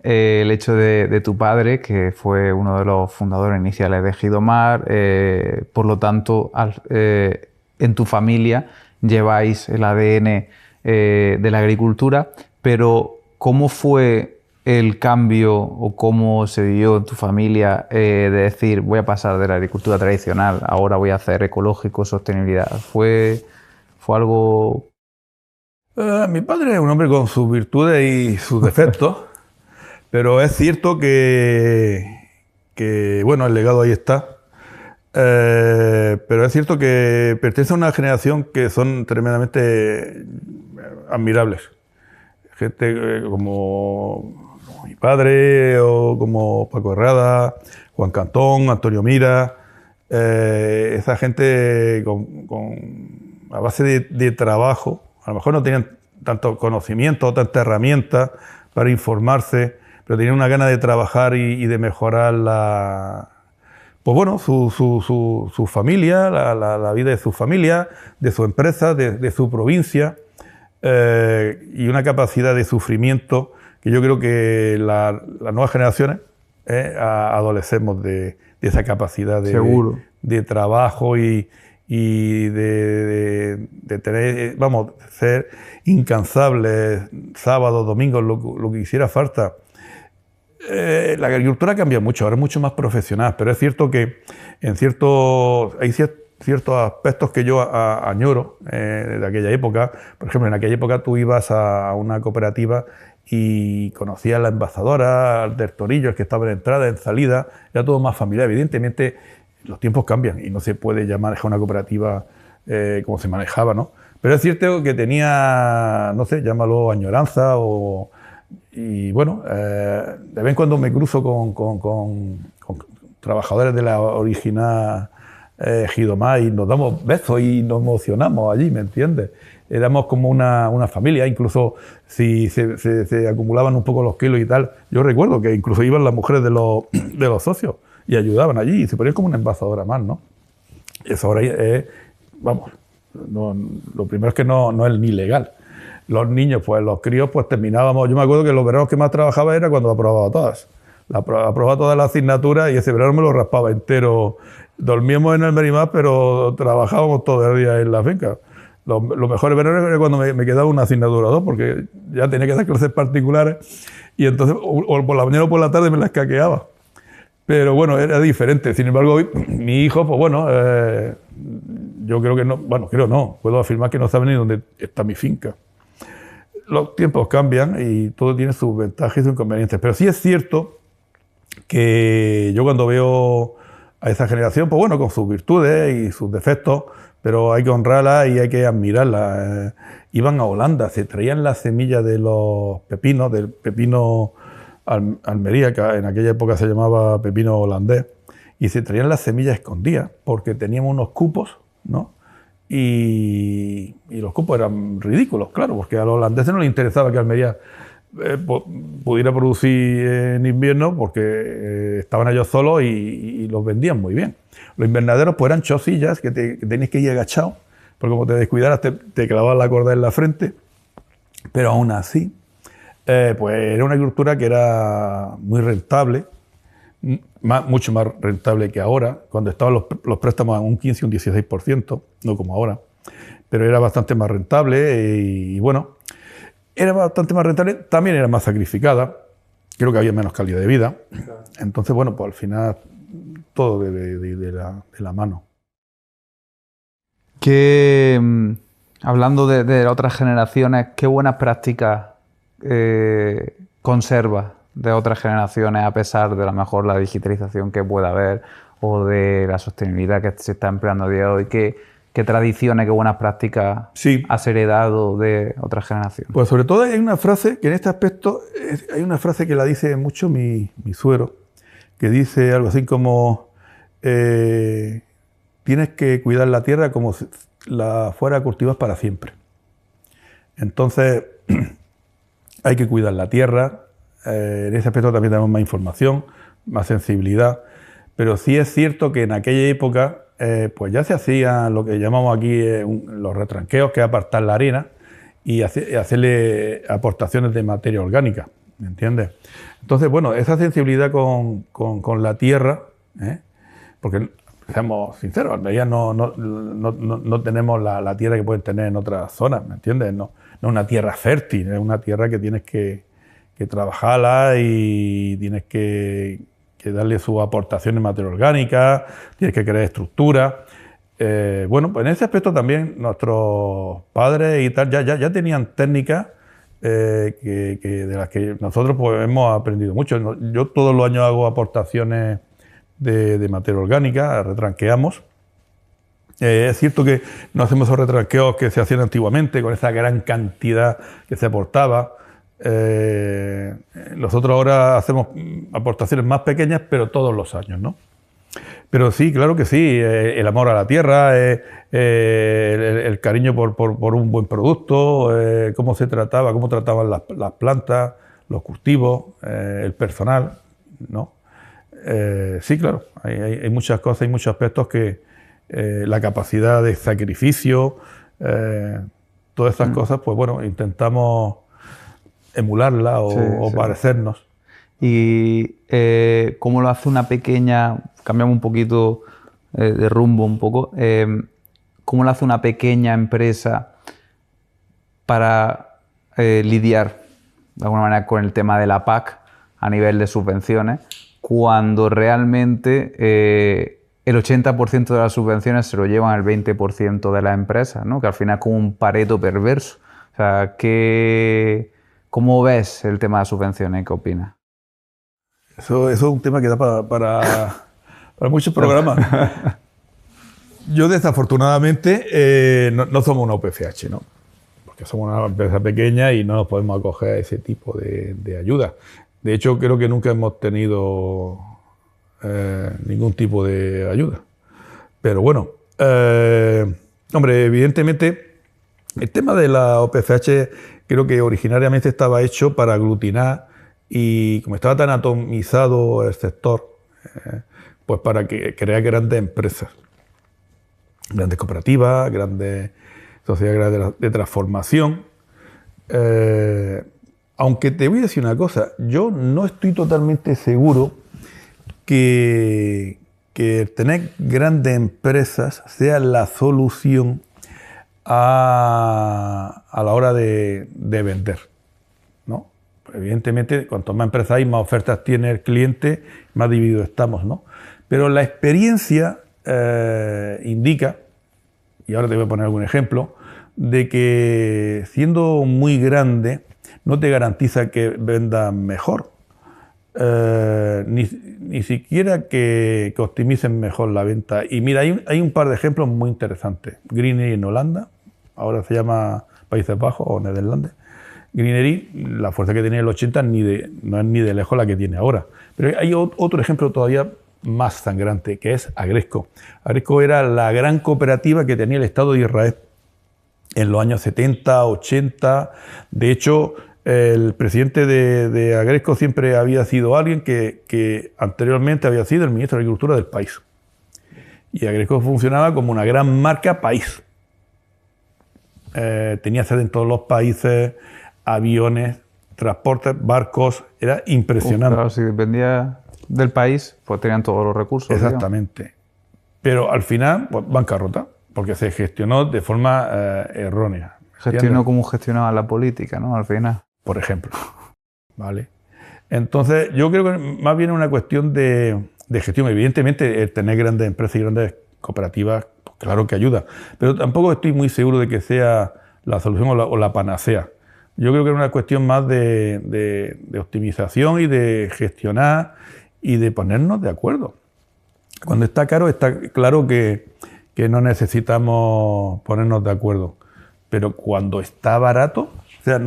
el hecho de tu padre, que fue uno de los fundadores iniciales de Gidomar. Por lo tanto, en tu familia lleváis el ADN de la agricultura, pero ¿cómo fue el cambio o cómo se vivió en tu familia de decir voy a pasar de la agricultura tradicional, ahora voy a hacer ecológico, sostenibilidad? ¿Fue algo...? Mi padre es un hombre con sus virtudes y sus defectos, pero es cierto que bueno, el legado ahí está. Pero es cierto que pertenece a una generación que son tremendamente admirables. Gente como mi padre o como Paco Herrada, Juan Cantón, Antonio Mira, esa gente a base de trabajo, a lo mejor no tenían tanto conocimiento o tanta herramienta para informarse, pero tenían una gana de trabajar y de mejorar pues bueno, su familia, la vida de su familia, de su empresa, de su provincia, y una capacidad de sufrimiento que yo creo que las nuevas generaciones adolecemos de esa capacidad de trabajo y de tener, vamos, ser incansables sábados, domingos, lo que hiciera falta. La agricultura cambia mucho, ahora es mucho más profesional, pero es cierto que hay ciertos aspectos que yo añoro de aquella época. Por ejemplo, en aquella época tú ibas a una cooperativa y conocías a la embazadora, al del torillo, el que estaba en entrada, en salida, era todo más familiar. Evidentemente los tiempos cambian y no se puede dejar una cooperativa como se manejaba, ¿no? Pero es cierto que tenía, no sé, llámalo añoranza y bueno, de vez en cuando me cruzo con trabajadores de la original Gidomar y nos damos besos y nos emocionamos allí, ¿me entiendes? Éramos como una familia, incluso si se acumulaban un poco los kilos y tal. Yo recuerdo que incluso iban las mujeres de los socios y ayudaban allí y se ponían como una embajadora más, ¿no? Y eso ahora es, vamos, lo primero es que no es ni legal. Los niños, pues los críos, pues terminábamos. Yo me acuerdo que los veranos que más trabajaba era cuando aprobaba todas. Aprobaba todas las asignaturas y ese verano me lo raspaba entero. Dormíamos en el Merimás, pero trabajábamos todo el día en la finca. Los mejores veranos era cuando me quedaba una asignatura o dos, porque ya tenía que dar clases particulares y entonces o por la mañana o por la tarde me las caqueaba. Pero bueno, era diferente. Sin embargo, hoy, mi hijo, pues bueno, yo creo que no, bueno, creo no, puedo afirmar que no sabe ni dónde está mi finca. Los tiempos cambian y todo tiene sus ventajas y sus inconvenientes. Pero sí es cierto que yo cuando veo a esa generación, pues bueno, con sus virtudes y sus defectos, pero hay que honrarla y hay que admirarla. Iban a Holanda, se traían las semillas de los pepinos, del pepino Almería, que en aquella época se llamaba pepino holandés, y se traían las semillas escondidas, porque teníamos unos cupos, ¿no? Y los cupos eran ridículos, claro, porque a los holandeses no les interesaba que Almería pudiera producir en invierno, porque estaban ellos solos y los vendían muy bien. Los invernaderos pues eran chosillas que tenías que ir agachado, porque como te descuidaras te clavaban la corda en la frente, pero aún así pues era una agricultura que era muy rentable, mucho más rentable que ahora, cuando estaban los préstamos a un 15 y un 16%, no como ahora, pero era bastante más rentable y bueno, era bastante más rentable, también era más sacrificada, creo que había menos calidad de vida, entonces bueno, pues al final todo de la mano. Hablando de otras generaciones, ¿qué buenas prácticas conserva de otras generaciones a pesar de a lo mejor la digitalización que pueda haber o de la sostenibilidad que se está empleando a día de hoy? ¿Qué tradiciones, qué buenas prácticas has heredado de otras generaciones? Pues sobre todo hay una frase que en este aspecto, hay una frase que la dice mucho mi suegro, que dice algo así como tienes que cuidar la tierra como si la fuera a cultivar para siempre. Entonces hay que cuidar la tierra, en ese aspecto también tenemos más información, más sensibilidad, pero sí es cierto que en aquella época pues ya se hacían lo que llamamos aquí los retranqueos, que es apartar la arena y hacerle aportaciones de materia orgánica. ¿me entiendes? Entonces, bueno, esa sensibilidad con la tierra, porque seamos sinceros, ya no tenemos la tierra que pueden tener en otras zonas, ¿me entiendes? No es una tierra fértil, es una tierra que tienes que trabajarla y tienes que darle sus aportaciones en materia orgánica, tienes que crear estructura. Bueno, pues en ese aspecto también nuestros padres y tal ya tenían técnicas de las que nosotros pues, hemos aprendido mucho. Yo todos los años hago aportaciones de materia orgánica, retranqueamos. Es cierto que no hacemos esos retranqueos que se hacían antiguamente, con esa gran cantidad que se aportaba. Nosotros ahora hacemos aportaciones más pequeñas, pero todos los años, ¿no? Pero sí, claro que sí, el amor a la tierra, el cariño por un buen producto, cómo trataban las plantas, los cultivos, el personal, ¿no? Sí, claro, hay muchas cosas, hay muchos aspectos que la capacidad de sacrificio, todas esas cosas, pues bueno, intentamos emularla o parecernos. ¿Y cómo lo hace una pequeña, cambiamos un poquito de rumbo un poco, cómo lo hace una pequeña empresa para lidiar de alguna manera con el tema de la PAC a nivel de subvenciones, cuando realmente el 80% de las subvenciones se lo llevan el 20% de las empresas, ¿no? Que al final es como un Pareto perverso? O sea, ¿cómo ves el tema de las subvenciones? ¿Qué opinas? Eso es un tema que da para muchos programas. Yo, desafortunadamente, no somos una UPCH, ¿no? Porque somos una empresa pequeña y no nos podemos acoger a ese tipo de ayuda. De hecho, creo que nunca hemos tenido ningún tipo de ayuda. Pero bueno, hombre, evidentemente, el tema de la OPCH creo que originariamente estaba hecho para aglutinar, y como estaba tan atomizado el sector, pues para crear grandes empresas, grandes cooperativas, grandes sociedades de transformación. Aunque te voy a decir una cosa, yo no estoy totalmente seguro que tener grandes empresas sea la solución a la hora de vender, ¿no? Evidentemente, cuanto más empresas hay, más ofertas tiene el cliente, más divididos estamos, ¿no? Pero la experiencia indica, y ahora te voy a poner algún ejemplo, de que siendo muy grande no te garantiza que vendas mejor, ni siquiera que optimicen mejor la venta. Y mira, hay un par de ejemplos muy interesantes. Greenery en Holanda, ahora se llama Países Bajos o Nederlandes. Greenery, la fuerza que tenía en el 80 no es ni de lejos la que tiene ahora. Pero hay otro ejemplo todavía más sangrante, que es Agresco. Agresco era la gran cooperativa que tenía el Estado de Israel en los años 70, 80. De hecho, el presidente de Agresco siempre había sido alguien que anteriormente había sido el ministro de Agricultura del país. Y Agresco funcionaba como una gran marca país. Tenía sede en todos los países, aviones, transportes, barcos, era impresionante. Claro, si dependía del país, pues tenían todos los recursos. Exactamente. Digamos. Pero al final, pues, bancarrota, porque se gestionó de forma errónea. Gestionó como gestionaba la política, ¿no? Al final. Por ejemplo. ¿Vale? Entonces, yo creo que más bien es una cuestión de gestión. Evidentemente, el tener grandes empresas y grandes cooperativas, pues, claro que ayuda. Pero tampoco estoy muy seguro de que sea la solución o la panacea. Yo creo que es una cuestión más de optimización y de gestionar y de ponernos de acuerdo. Cuando está caro, está claro que no necesitamos ponernos de acuerdo. Pero cuando está barato, o sea,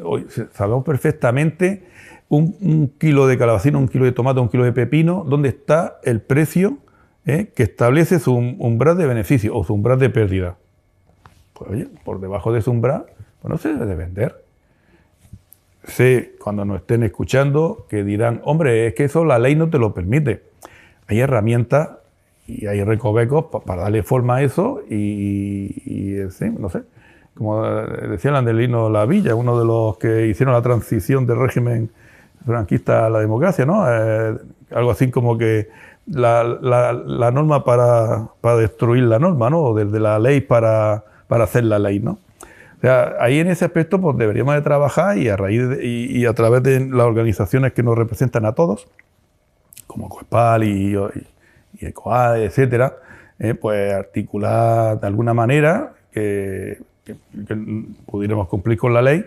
hoy sabemos perfectamente un kilo de calabacín, un kilo de tomate, un kilo de pepino, dónde está el precio que establece su umbral de beneficio o su umbral de pérdida. Pues oye, por debajo de su umbral, pues no se debe de vender. Sé, cuando nos estén escuchando, que dirán, hombre, es que eso la ley no te lo permite. Hay herramientas y hay recovecos para darle forma a eso y sí, no sé. como decía Landelino Lavilla, uno de los que hicieron la transición del régimen franquista a la democracia, ¿no? Algo así como que la norma para destruir la norma, ¿no? O desde la ley para hacer la ley, ¿no? O sea, ahí en ese aspecto pues deberíamos de trabajar y a través de las organizaciones que nos representan a todos, como COESPAL y ECOAD, etcétera, pues articular de alguna manera que pudiéramos cumplir con la ley,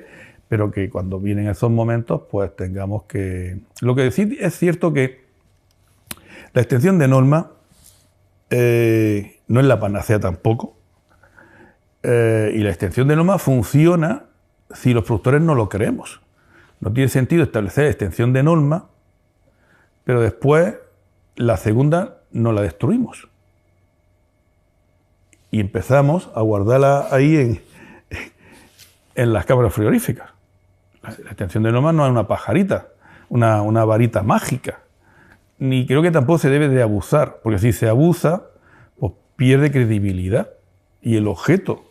pero que cuando vienen esos momentos pues tengamos que... Lo que sí es cierto que la extensión de normas no es la panacea tampoco, y la extensión de normas funciona si los productores no lo queremos. No tiene sentido establecer extensión de normas, pero después la segunda no la destruimos. Y empezamos a guardarla ahí en las cámaras frigoríficas. La extensión de normas no es una pajarita, una varita mágica. Ni creo que tampoco se debe de abusar, porque si se abusa, pues pierde credibilidad. Y el objeto